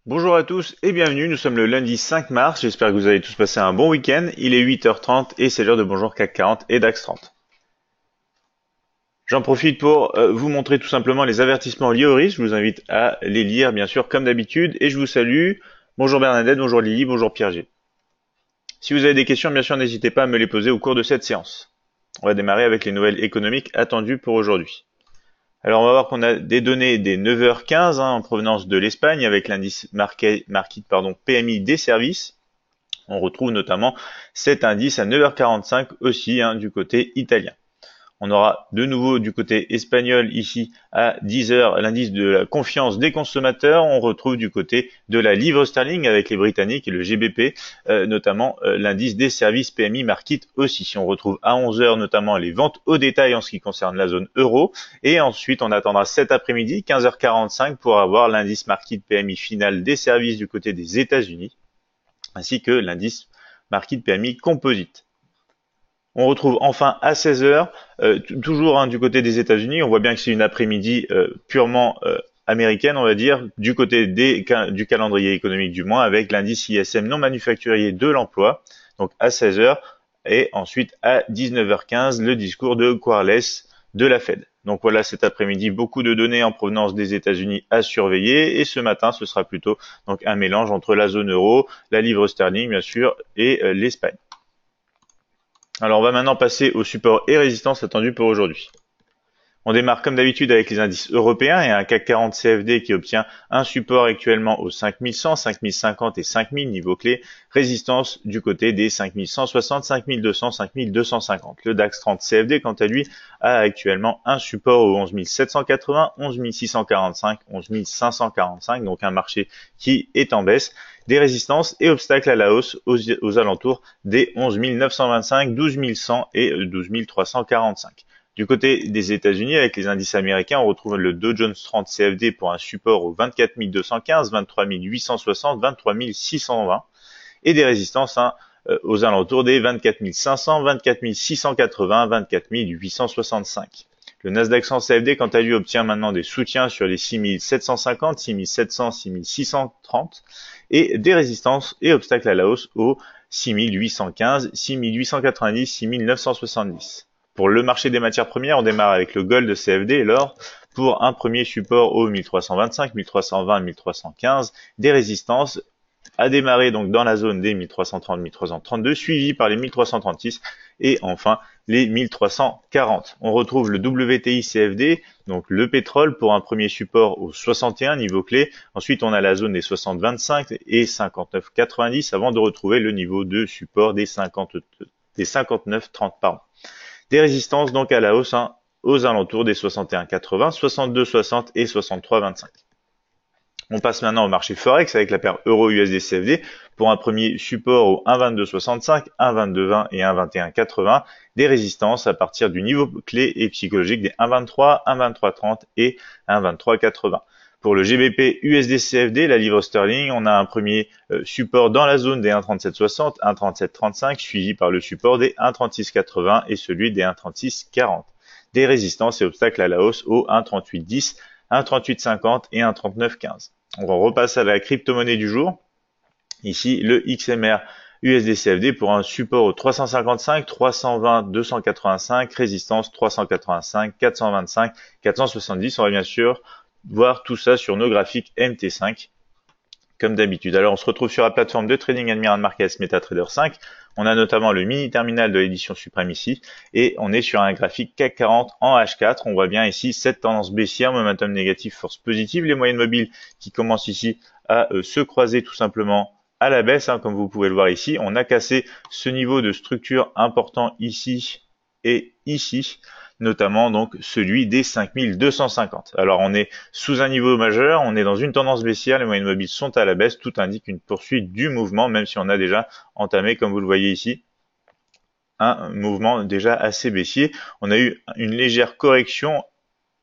Bonjour à tous et bienvenue, nous sommes le lundi 5 mars, j'espère que vous avez tous passé un bon week-end. Il est 8h30 et c'est l'heure de Bonjour CAC 40 et DAX 30. J'en profite pour vous montrer tout simplement les avertissements liés au risque, je vous invite à les lire bien sûr comme d'habitude et je vous salue. Bonjour Bernadette, bonjour Lily, bonjour Pierre G. Si vous avez des questions, bien sûr n'hésitez pas à me les poser au cours de cette séance. On va démarrer avec les nouvelles économiques attendues pour aujourd'hui. Alors on va voir qu'on a des données des 9h15 en provenance de l'Espagne avec l'indice market PMI des services. On retrouve notamment cet indice à 9h45 aussi du côté italien. On aura de nouveau du côté espagnol ici à 10h l'indice de la confiance des consommateurs. On retrouve du côté de la livre sterling avec les Britanniques et le GBP, notamment l'indice des services PMI Market aussi. On retrouve à 11h notamment les ventes au détail en ce qui concerne la zone euro. Et ensuite, on attendra cet après-midi, 15h45, pour avoir l'indice Market PMI final des services du côté des États-Unis, ainsi que l'indice Market PMI Composite. On retrouve enfin à 16h, toujours du côté des États-Unis, on voit bien que c'est une après-midi purement américaine, on va dire, du côté du calendrier économique du mois, avec l'indice ISM non manufacturier de l'emploi, donc à 16h, et ensuite à 19h15, le discours de Quarles de la Fed. Donc voilà, cet après-midi, beaucoup de données en provenance des États-Unis à surveiller, et ce matin, ce sera plutôt donc un mélange entre la zone euro, la livre sterling, bien sûr, et l'Espagne. Alors on va maintenant passer aux supports et résistances attendus pour aujourd'hui. On démarre comme d'habitude avec les indices européens et un CAC 40 CFD qui obtient un support actuellement aux 5100, 5050 et 5000 niveaux clés, résistance du côté des 5160, 5200, 5250. Le DAX 30 CFD quant à lui a actuellement un support aux 11780, 11645, 11545, donc un marché qui est en baisse. Des résistances et obstacles à la hausse aux alentours des 11 925, 12 100 et 12 345. Du côté des États-Unis, avec les indices américains, on retrouve le Dow Jones 30 CFD pour un support aux 24 215, 23 860, 23 620 et des résistances aux alentours des 24 500, 24 680, 24 865. Le Nasdaq 100 CFD, quant à lui, obtient maintenant des soutiens sur les 6 750, 6 700, 6 630 et des résistances et obstacles à la hausse aux 6 815, 6 890, 6 970. Pour le marché des matières premières, on démarre avec le gold CFD et l'or pour un premier support au 1325, 1320, 1315, des résistances à démarrer donc dans la zone des 1330, 1332, suivi par les 1336 et enfin les 1340. On retrouve le WTI CFD, donc le pétrole pour un premier support au 61 niveau clé. Ensuite, on a la zone des 60-25 et 59-90 avant de retrouver le niveau de support des 59-30 pardon. Des résistances donc à la hausse aux alentours des 61,80, 62,60 et 63,25. On passe maintenant au marché Forex avec la paire Euro-USD CFD pour un premier support au 1,2265, 1,2220 et 1,2180. Des résistances à partir du niveau clé et psychologique des 1,23, 1,2330 et 1,2380. Pour le GBP USD CFD, la livre sterling, on a un premier support dans la zone des 1,3760, 1,3735, suivi par le support des 1,3680 et celui des 1,3640. Des résistances et obstacles à la hausse au 1,3810, 1,3850 et 1,3915. On repasse à la crypto-monnaie du jour. Ici, le XMR USD CFD pour un support au 355, 320, 285, résistance 385, 425, 470. On va bien sûr voir tout ça sur nos graphiques MT5 comme d'habitude. Alors on se retrouve sur la plateforme de trading Admiral Markets MetaTrader 5. On a notamment le mini terminal de l'édition suprême ici et on est sur un graphique CAC 40 en H4. On voit bien ici cette tendance baissière, momentum négatif, force positive, les moyennes mobiles qui commencent ici à se croiser tout simplement à la baisse, comme vous pouvez le voir ici. On a cassé ce niveau de structure important ici et ici, notamment donc celui des 5250. Alors on est sous un niveau majeur, on est dans une tendance baissière, les moyennes mobiles sont à la baisse, tout indique une poursuite du mouvement, même si on a déjà entamé, comme vous le voyez ici, un mouvement déjà assez baissier. On a eu une légère correction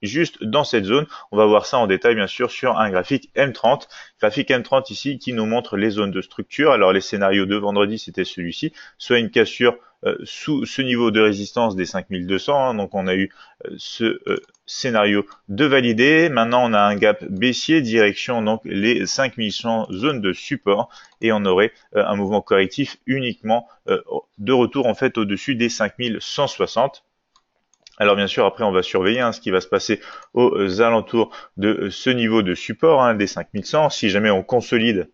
juste dans cette zone. On va voir ça en détail bien sûr sur un graphique M30. Graphique M30 ici qui nous montre les zones de structure. Alors les scénarios de vendredi c'était celui-ci, soit une cassure sous ce niveau de résistance des 5200, donc on a eu ce scénario de valider. Maintenant, on a un gap baissier, direction donc les 5100 zones de support, et on aurait un mouvement correctif uniquement de retour en fait au-dessus des 5160. Alors bien sûr, après on va surveiller ce qui va se passer aux alentours de ce niveau de support des 5100. Si jamais on consolide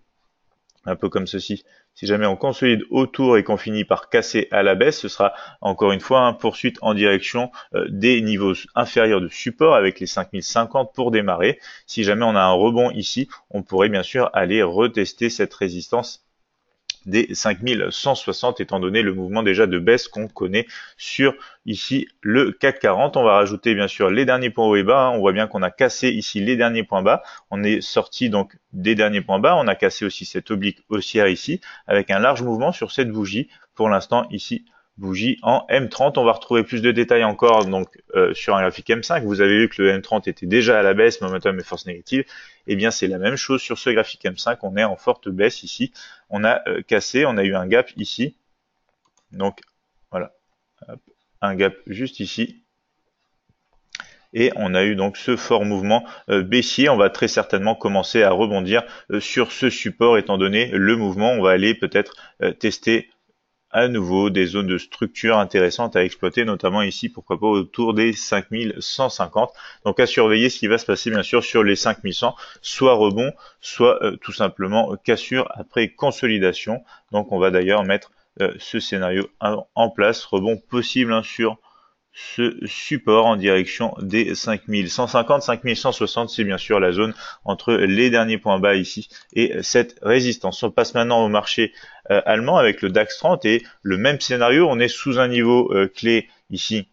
un peu comme ceci, si jamais on consolide autour et qu'on finit par casser à la baisse, ce sera encore une fois poursuite en direction des niveaux inférieurs de support avec les 5050 pour démarrer. Si jamais on a un rebond ici, on pourrait bien sûr aller retester cette résistance des 5160 étant donné le mouvement déjà de baisse qu'on connaît sur ici le CAC 40. On va rajouter bien sûr les derniers points hauts et bas. On voit bien qu'on a cassé ici les derniers points bas. On est sorti donc des derniers points bas. On a cassé aussi cette oblique haussière ici avec un large mouvement sur cette bougie. Pour l'instant ici, bougie en M30. On va retrouver plus de détails encore donc sur un graphique M5. Vous avez vu que le M30 était déjà à la baisse, momentum et force négative. Et bien c'est la même chose sur ce graphique M5. On est en forte baisse ici. On a cassé, on a eu un gap ici. Donc voilà, un gap juste ici. Et on a eu donc ce fort mouvement baissier. On va très certainement commencer à rebondir sur ce support étant donné le mouvement. On va aller peut-être tester à nouveau des zones de structure intéressantes à exploiter, notamment ici, pourquoi pas autour des 5150. Donc à surveiller ce qui va se passer bien sûr sur les 5100, soit rebond, soit tout simplement cassure après consolidation. Donc on va d'ailleurs mettre ce scénario en place, rebond possible sur ce support en direction des 5150, 5160, c'est bien sûr la zone entre les derniers points bas ici et cette résistance. On passe maintenant au marché allemand avec le DAX 30 et le même scénario, on est sous un niveau clé ici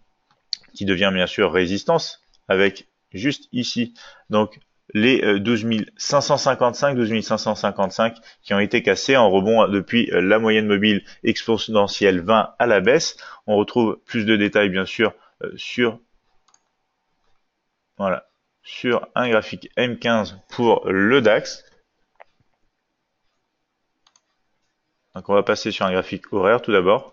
qui devient bien sûr résistance avec juste ici donc les 12 555, 12 555 qui ont été cassés en rebond depuis la moyenne mobile exponentielle 20 à la baisse. On retrouve plus de détails bien sûr sur un graphique M15 pour le DAX. Donc on va passer sur un graphique horaire tout d'abord.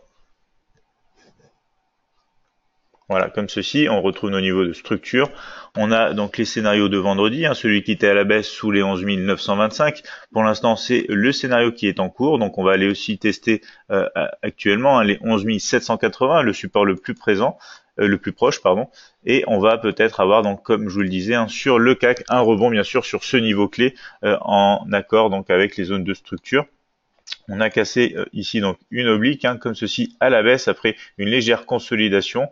Voilà, comme ceci, on retrouve nos niveaux de structure. On a donc les scénarios de vendredi, celui qui était à la baisse sous les 11 925. Pour l'instant, c'est le scénario qui est en cours. Donc on va aller aussi tester actuellement les 11 780, le support le plus présent, le plus proche, pardon. Et on va peut-être avoir, donc comme je vous le disais, sur le CAC, un rebond bien sûr sur ce niveau clé en accord donc avec les zones de structure. On a cassé ici donc une oblique, comme ceci à la baisse après une légère consolidation.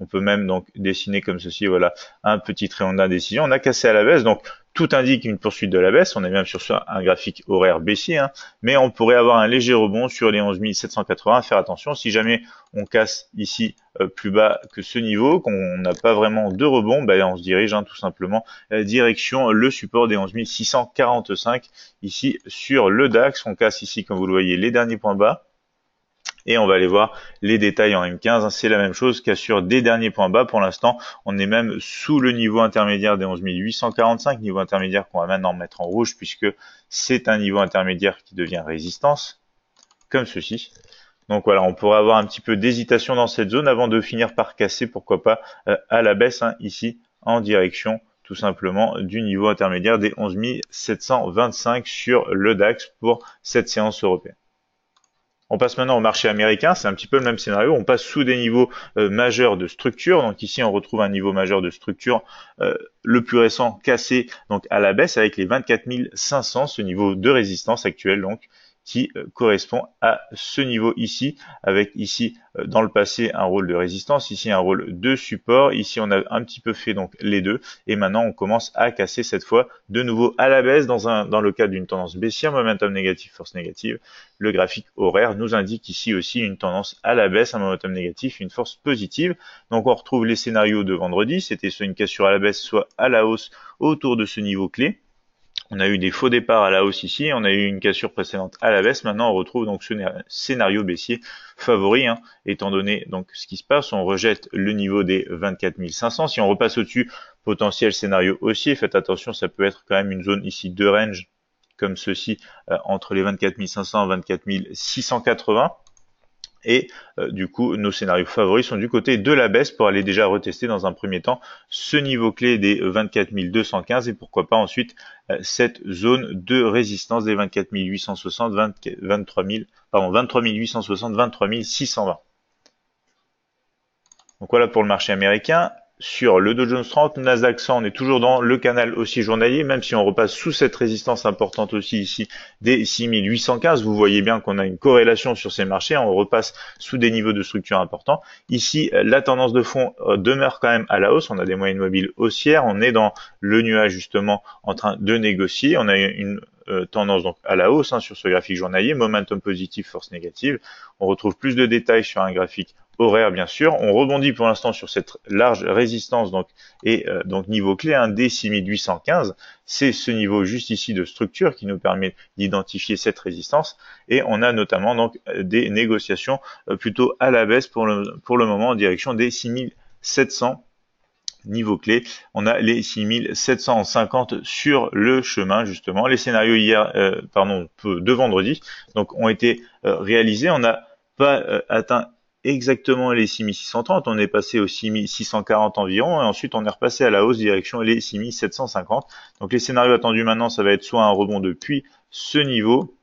On peut même donc dessiner comme ceci, voilà, un petit triangle d'indécision. On a cassé à la baisse, donc tout indique une poursuite de la baisse. On est même sur un graphique horaire baissier, mais on pourrait avoir un léger rebond sur les 11 780. Faire attention, si jamais on casse ici plus bas que ce niveau, qu'on n'a pas vraiment de rebond, on se dirige tout simplement direction le support des 11 645 ici sur le DAX. On casse ici, comme vous le voyez, les derniers points bas. Et on va aller voir les détails en M15. C'est la même chose qu'assure des derniers points bas. Pour l'instant, on est même sous le niveau intermédiaire des 11 845, niveau intermédiaire qu'on va maintenant mettre en rouge puisque c'est un niveau intermédiaire qui devient résistance, comme ceci. Donc voilà, on pourrait avoir un petit peu d'hésitation dans cette zone avant de finir par casser, pourquoi pas, à la baisse, ici, en direction tout simplement du niveau intermédiaire des 11 725 sur le DAX pour cette séance européenne. On passe maintenant au marché américain, c'est un petit peu le même scénario, on passe sous des niveaux majeurs de structure, donc ici on retrouve un niveau majeur de structure, le plus récent cassé donc à la baisse avec les 24 500, ce niveau de résistance actuel donc, qui correspond à ce niveau ici, avec ici dans le passé un rôle de résistance, ici un rôle de support, ici on a un petit peu fait donc les deux, et maintenant on commence à casser cette fois de nouveau à la baisse dans le cadre d'une tendance baissière, momentum négatif, force négative. Le graphique horaire nous indique ici aussi une tendance à la baisse, un momentum négatif, une force positive. Donc on retrouve les scénarios de vendredi, c'était soit une cassure à la baisse, soit à la hausse autour de ce niveau clé. On a eu des faux départs à la hausse ici, on a eu une cassure précédente à la baisse. Maintenant, on retrouve donc ce scénario baissier favori, étant donné donc ce qui se passe. On rejette le niveau des 24 500. Si on repasse au-dessus, potentiel scénario haussier. Faites attention, ça peut être quand même une zone ici de range, comme ceci, entre les 24 500 et 24 680. Et du coup, nos scénarios favoris sont du côté de la baisse pour aller déjà retester dans un premier temps ce niveau clé des 24 215 et pourquoi pas ensuite cette zone de résistance des 24 860, 23 860, 23 620. Donc voilà pour le marché américain. Sur le Dow Jones 30, Nasdaq 100, on est toujours dans le canal haussier journalier, même si on repasse sous cette résistance importante aussi ici des 6815. Vous voyez bien qu'on a une corrélation sur ces marchés, on repasse sous des niveaux de structure importants. Ici, la tendance de fond demeure quand même à la hausse, on a des moyennes mobiles haussières, on est dans le nuage justement en train de négocier, on a une tendance donc à la hausse sur ce graphique journalier, momentum positif, force négative. On retrouve plus de détails sur un graphique horaire bien sûr. On rebondit pour l'instant sur cette large résistance donc donc niveau clé des 6815. C'est ce niveau juste ici de structure qui nous permet d'identifier cette résistance et on a notamment donc des négociations plutôt à la baisse pour le moment en direction des 6700. Niveau clé, on a les 6750 sur le chemin justement. Les scénarios de vendredi donc ont été réalisés. On n'a pas atteint exactement les 6630, on est passé aux 6640 environ et ensuite on est repassé à la hausse direction les 6750. Donc les scénarios attendus maintenant, ça va être soit un rebond depuis ce niveau,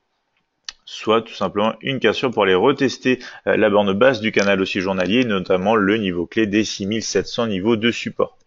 soit tout simplement une cassure pour aller retester la borne basse du canal haussier journalier, notamment le niveau clé des 6700 niveaux de support.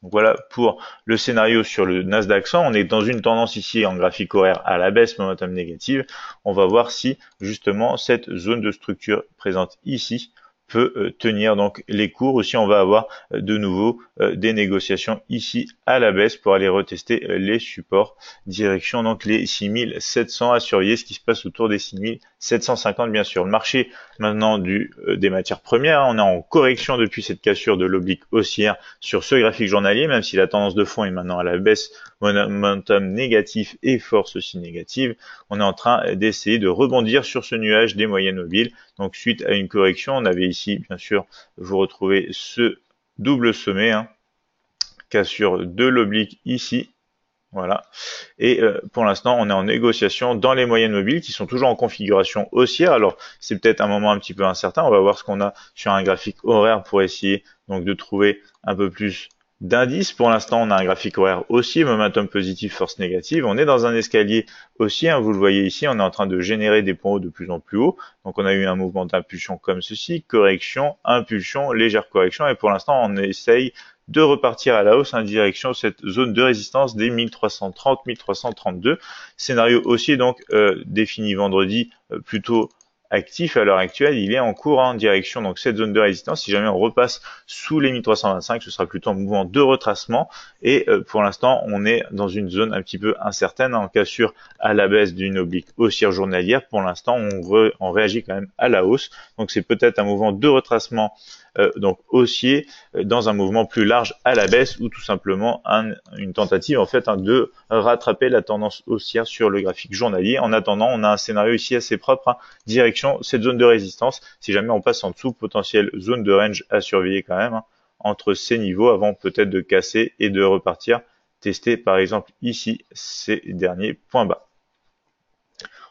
Donc voilà pour le scénario sur le Nasdaq 100. On est dans une tendance ici en graphique horaire à la baisse, momentum négative. On va voir si justement cette zone de structure présente ici peut tenir donc les cours. Aussi, on va avoir de nouveau des négociations ici à la baisse pour aller retester les supports. Direction donc les 6700 à surveiller ce qui se passe autour des 6750 bien sûr. Le marché maintenant des matières premières, on est en correction depuis cette cassure de l'oblique haussière sur ce graphique journalier, même si la tendance de fond est maintenant à la baisse, momentum négatif et force aussi négative. On est en train d'essayer de rebondir sur ce nuage des moyennes mobiles. Donc suite à une correction, on avait ici bien sûr, vous retrouvez ce double sommet, cassure de l'oblique ici. Voilà. Et pour l'instant, on est en négociation dans les moyennes mobiles qui sont toujours en configuration haussière. Alors, c'est peut-être un moment un petit peu incertain. On va voir ce qu'on a sur un graphique horaire pour essayer donc de trouver un peu plus d'indices. Pour l'instant, on a un graphique horaire haussier, momentum positif, force négative. On est dans un escalier haussier, vous le voyez ici, on est en train de générer des points hauts de plus en plus haut. Donc on a eu un mouvement d'impulsion comme ceci, correction, impulsion, légère correction. Et pour l'instant, on essaye de repartir à la hausse en direction cette zone de résistance des 1330, 1332. Scénario haussier donc défini vendredi plutôt actif à l'heure actuelle, il est en cours en direction donc cette zone de résistance. Si jamais on repasse sous les 1325, ce sera plutôt un mouvement de retracement et pour l'instant on est dans une zone un petit peu incertaine en cassure à la baisse d'une oblique haussière journalière. Pour l'instant on réagit quand même à la hausse, donc c'est peut-être un mouvement de retracement donc haussier dans un mouvement plus large à la baisse ou tout simplement une tentative en fait de rattraper la tendance haussière sur le graphique journalier. En attendant, on a un scénario ici assez propre, direction cette zone de résistance. Si jamais on passe en dessous, potentielle zone de range à surveiller quand même entre ces niveaux avant peut-être de casser et de repartir tester par exemple ici ces derniers points bas.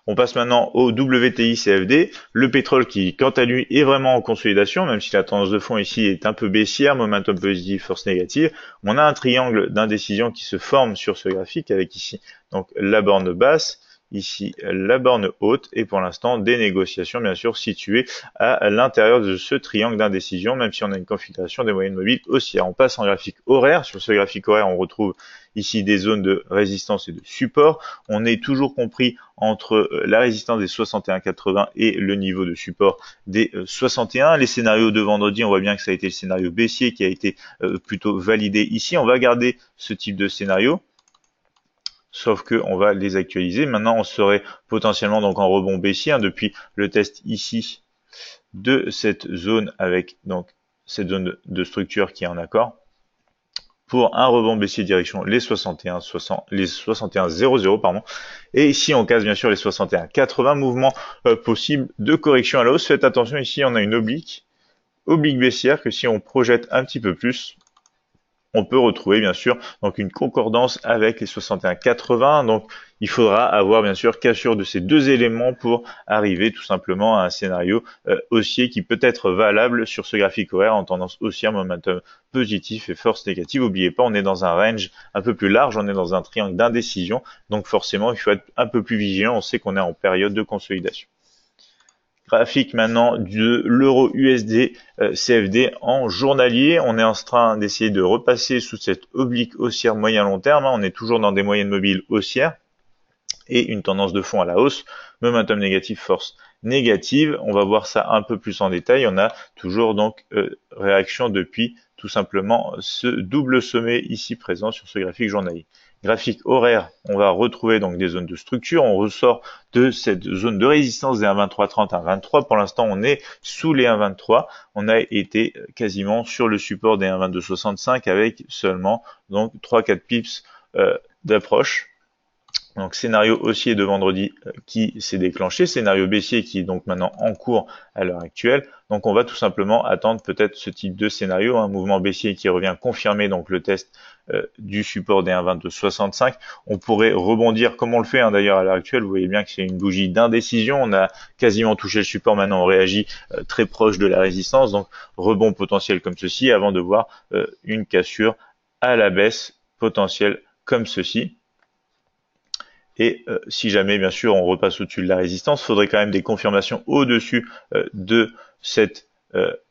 On passe maintenant au WTI CFD, le pétrole qui, quant à lui, est vraiment en consolidation, même si la tendance de fond ici est un peu baissière, momentum positif, force négative. On a un triangle d'indécision qui se forme sur ce graphique avec ici donc la borne basse, ici la borne haute et pour l'instant des négociations bien sûr situées à l'intérieur de ce triangle d'indécision, même si on a une configuration des moyennes mobiles haussières. On passe en graphique horaire. Sur ce graphique horaire, on retrouve ici des zones de résistance et de support. On est toujours compris entre la résistance des 61,80 et le niveau de support des 61. Les scénarios de vendredi, on voit bien que ça a été le scénario baissier qui a été plutôt validé ici. On va garder ce type de scénario, sauf que on va les actualiser. Maintenant, on serait potentiellement donc en rebond baissier depuis le test ici de cette zone avec donc cette zone de structure qui est en accord, pour un rebond baissier direction les 61,00 pardon. Et ici on casse bien sûr les 61,80, mouvement possible de correction à la hausse. Faites attention, ici on a une oblique baissière que si on projette un petit peu plus, on peut retrouver bien sûr donc une concordance avec les 61,80. Donc il faudra avoir bien sûr cassure de ces deux éléments pour arriver tout simplement à un scénario haussier qui peut être valable sur ce graphique horaire en tendance haussière, momentum positif et force négative. N'oubliez pas, on est dans un range un peu plus large, on est dans un triangle d'indécision, donc forcément il faut être un peu plus vigilant. On sait qu'on est en période de consolidation. Graphique maintenant de l'euro USD CFD en journalier. On est en train d'essayer de repasser sous cette oblique haussière moyen long terme. On est toujours dans des moyennes mobiles haussières et une tendance de fond à la hausse. Momentum négatif, force négative. On va voir ça un peu plus en détail. On a toujours donc réaction depuis tout simplement ce double sommet ici présent sur ce graphique journalier. Graphique horaire, on va retrouver donc des zones de structure. On ressort de cette zone de résistance des 1,2330 à 1,23. Pour l'instant, on est sous les 1,23. On a été quasiment sur le support des 1,2265 avec seulement donc 3-4 pips d'approche. Donc scénario haussier de vendredi qui s'est déclenché, scénario baissier qui est donc maintenant en cours à l'heure actuelle. Donc on va tout simplement attendre peut-être ce type de scénario, un mouvement baissier qui revient confirmer donc le test du support des 1,2265. On pourrait rebondir comme on le fait d'ailleurs à l'heure actuelle. Vous voyez bien que c'est une bougie d'indécision. On a quasiment touché le support, maintenant on réagit très proche de la résistance. Donc rebond potentiel comme ceci avant de voir une cassure à la baisse potentielle comme ceci. Et si jamais, bien sûr, on repasse au-dessus de la résistance, il faudrait quand même des confirmations au-dessus de cette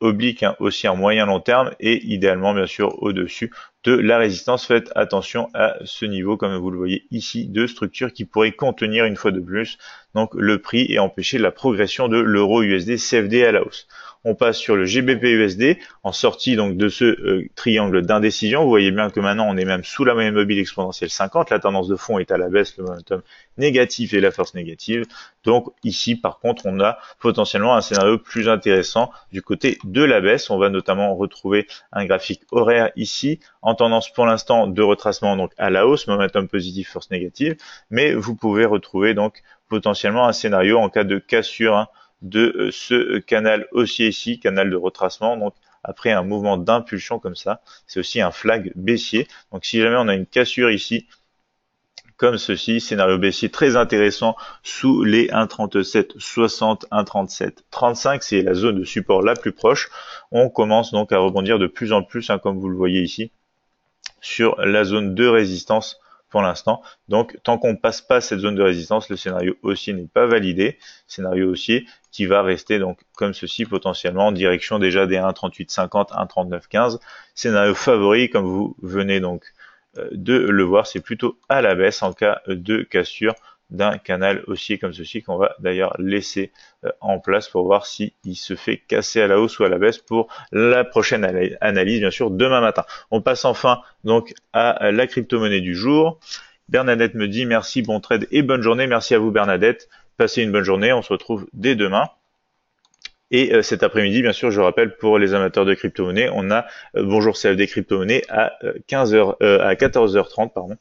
oblique haussière moyen long terme et idéalement, bien sûr, au-dessus de la résistance. Faites attention à ce niveau, comme vous le voyez ici, de structure qui pourrait contenir une fois de plus donc le prix et empêcher la progression de l'euro USD CFD à la hausse. On passe sur le GBP USD en sortie donc de ce triangle d'indécision. Vous voyez bien que maintenant on est même sous la moyenne mobile exponentielle 50. La tendance de fond est à la baisse, le momentum négatif et la force négative. Donc ici par contre on a potentiellement un scénario plus intéressant du côté de la baisse. On va notamment retrouver un graphique horaire ici en tendance pour l'instant de retracement donc à la hausse, momentum positif, force négative. Mais vous pouvez retrouver donc potentiellement un scénario en cas de cassure de ce canal haussier ici, canal de retracement, donc après un mouvement d'impulsion comme ça, c'est aussi un flag baissier. Donc si jamais on a une cassure ici, comme ceci, scénario baissier très intéressant sous les 1,3760, 1,3735, c'est la zone de support la plus proche. On commence donc à rebondir de plus en plus, comme vous le voyez ici, sur la zone de résistance pour l'instant. Donc, tant qu'on ne passe pas cette zone de résistance, le scénario haussier n'est pas validé. Scénario haussier qui va rester donc comme ceci potentiellement en direction déjà des 1,3850, 1,3915. Scénario favori, comme vous venez donc de le voir, c'est plutôt à la baisse en cas de cassure d'un canal haussier comme ceci qu'on va d'ailleurs laisser en place pour voir si il se fait casser à la hausse ou à la baisse pour la prochaine analyse, bien sûr, demain matin. On passe enfin donc à la crypto-monnaie du jour. Bernadette me dit merci, bon trade et bonne journée. Merci à vous Bernadette. Passez une bonne journée. On se retrouve dès demain. Et cet après-midi, bien sûr, je rappelle pour les amateurs de crypto-monnaie, on a Bonjour CFD crypto-monnaie à 14h30, pardon.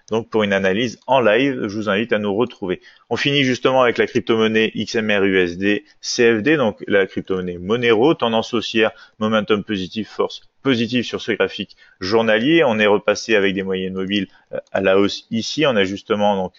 Donc pour une analyse en live, je vous invite à nous retrouver. On finit justement avec la crypto-monnaie XMR USD CFD, donc la crypto-monnaie Monero, tendance haussière, momentum positif, force positive sur ce graphique journalier. On est repassé avec des moyennes mobiles à la hausse ici. On a justement donc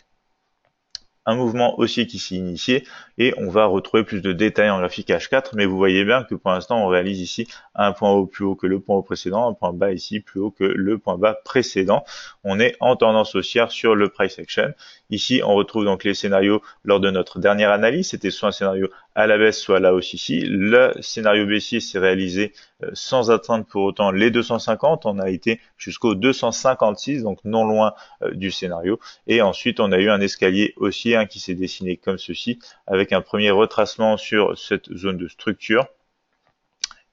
un mouvement haussier qui s'est initié et on va retrouver plus de détails en graphique H4, mais vous voyez bien que pour l'instant on réalise ici un point haut plus haut que le point haut précédent, un point bas ici plus haut que le point bas précédent. On est en tendance haussière sur le price action. Ici on retrouve donc les scénarios lors de notre dernière analyse, c'était soit un scénario à la baisse soit à la hausse ici. Le scénario baissier s'est réalisé sans atteindre pour autant les 250, on a été jusqu'au 256, donc non loin du scénario, et ensuite on a eu un escalier haussier qui s'est dessiné comme ceci, avec un premier retracement sur cette zone de structure,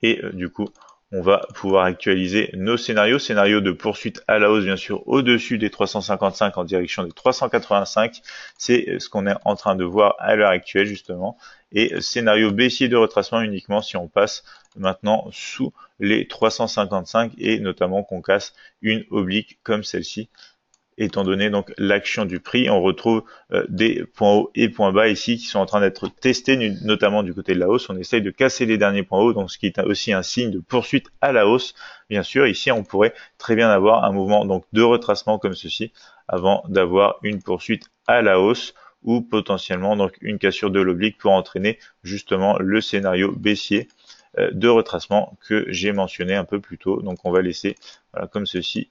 et du coup on va pouvoir actualiser nos scénarios. Scénario de poursuite à la hausse, bien sûr, au-dessus des 355 en direction des 385. C'est ce qu'on est en train de voir à l'heure actuelle, justement. Et scénario baissier de retracement uniquement si on passe maintenant sous les 355 et notamment qu'on casse une oblique comme celle-ci. étant donné donc l'action du prix. On retrouve des points hauts et points bas ici qui sont en train d'être testés, notamment du côté de la hausse. On essaye de casser les derniers points hauts, donc ce qui est aussi un signe de poursuite à la hausse. Bien sûr, ici on pourrait très bien avoir un mouvement donc de retracement comme ceci avant d'avoir une poursuite à la hausse ou potentiellement donc une cassure de l'oblique pour entraîner justement le scénario baissier de retracement que j'ai mentionné un peu plus tôt. Donc on va laisser voilà, comme ceci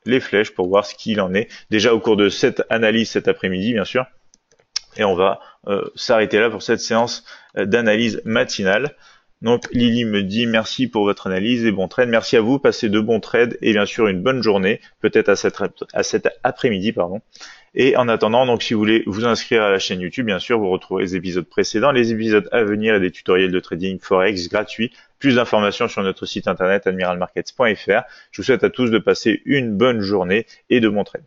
les flèches pour voir ce qu'il en est déjà au cours de cette analyse cet après-midi bien sûr, et on va s'arrêter là pour cette séance d'analyse matinale. Donc Lily me dit merci pour votre analyse et bon trade. Merci à vous, passez de bons trades et bien sûr une bonne journée, peut-être à cet après-midi pardon. Et en attendant, donc si vous voulez vous inscrire à la chaîne YouTube, bien sûr, vous retrouverez les épisodes précédents, les épisodes à venir et des tutoriels de trading forex gratuits. Plus d'informations sur notre site internet admiralmarkets.fr. Je vous souhaite à tous de passer une bonne journée et de bons trades.